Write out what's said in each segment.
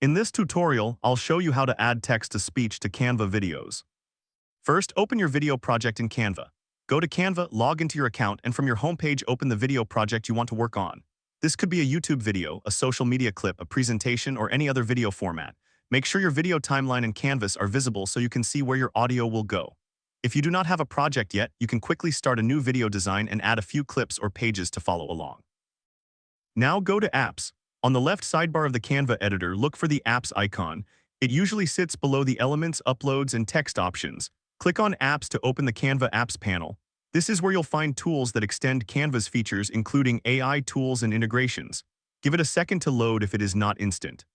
In this tutorial, I'll show you how to add text-to-speech to Canva videos. First, open your video project in Canva. Go to Canva, log into your account, and from your homepage open the video project you want to work on. This could be a YouTube video, a social media clip, a presentation, or any other video format. Make sure your video timeline and canvas are visible so you can see where your audio will go. If you do not have a project yet, you can quickly start a new video design and add a few clips or pages to follow along. Now go to Apps. On the left sidebar of the Canva editor, look for the Apps icon. It usually sits below the Elements, Uploads, and Text options. Click on Apps to open the Canva Apps panel. This is where you'll find tools that extend Canva's features, including AI tools and integrations. Give it a second to load if it is not instant.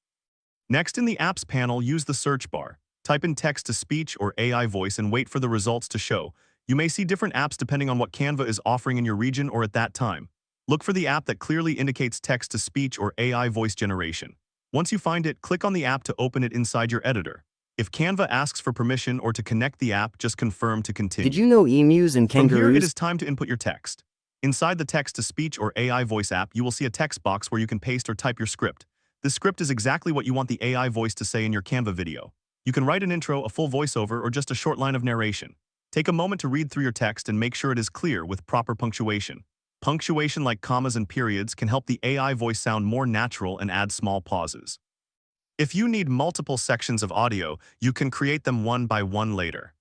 Next, in the Apps panel, use the search bar. Type in text-to-speech or AI voice and wait for the results to show. You may see different apps depending on what Canva is offering in your region or at that time. Look for the app that clearly indicates text-to-speech or AI voice generation. Once you find it, click on the app to open it inside your editor. If Canva asks for permission or to connect the app, just confirm to continue. Did you know emus and kangaroos? From here, it is time to input your text. Inside the text-to-speech or AI voice app, you will see a text box where you can paste or type your script. This script is exactly what you want the AI voice to say in your Canva video. You can write an intro, a full voiceover, or just a short line of narration. Take a moment to read through your text and make sure it is clear with proper punctuation. Punctuation like commas and periods can help the AI voice sound more natural and add small pauses. If you need multiple sections of audio, you can create them one by one later.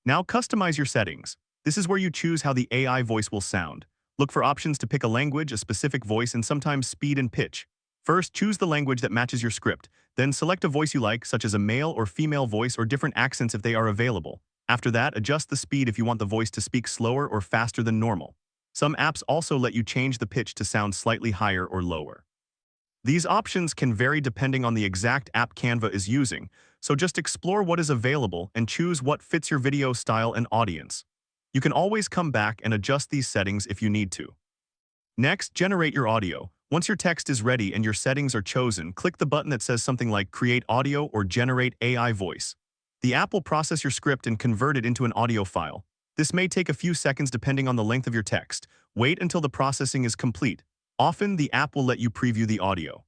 Now customize your settings. This is where you choose how the AI voice will sound. Look for options to pick a language, a specific voice, and sometimes speed and pitch. First, choose the language that matches your script. Then select a voice you like, such as a male or female voice or different accents if they are available. After that, adjust the speed if you want the voice to speak slower or faster than normal. Some apps also let you change the pitch to sound slightly higher or lower. These options can vary depending on the exact app Canva is using, so just explore what is available and choose what fits your video style and audience. You can always come back and adjust these settings if you need to. Next, generate your audio. Once your text is ready and your settings are chosen, click the button that says something like Create Audio or Generate AI Voice. The app will process your script and convert it into an audio file. This may take a few seconds depending on the length of your text. Wait until the processing is complete. Often, the app will let you preview the audio.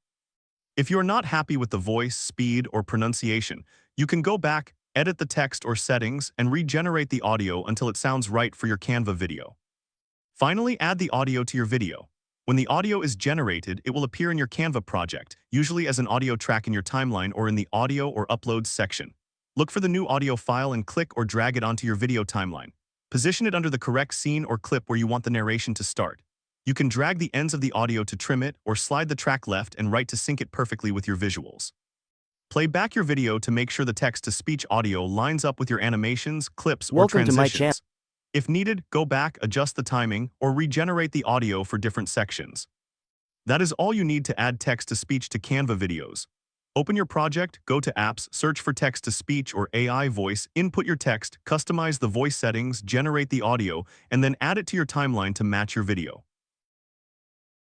If you are not happy with the voice, speed, or pronunciation, you can go back, edit the text or settings, and regenerate the audio until it sounds right for your Canva video. Finally, add the audio to your video. When the audio is generated, it will appear in your Canva project, usually as an audio track in your timeline or in the Audio or Uploads section. Look for the new audio file and click or drag it onto your video timeline. Position it under the correct scene or clip where you want the narration to start. You can drag the ends of the audio to trim it or slide the track left and right to sync it perfectly with your visuals. Play back your video to make sure the text-to-speech audio lines up with your animations, clips, or transitions. Welcome to my channel. If needed, go back, adjust the timing, or regenerate the audio for different sections. That is all you need to add text-to-speech to Canva videos. Open your project, go to Apps, search for text-to-speech or AI voice, input your text, customize the voice settings, generate the audio, and then add it to your timeline to match your video.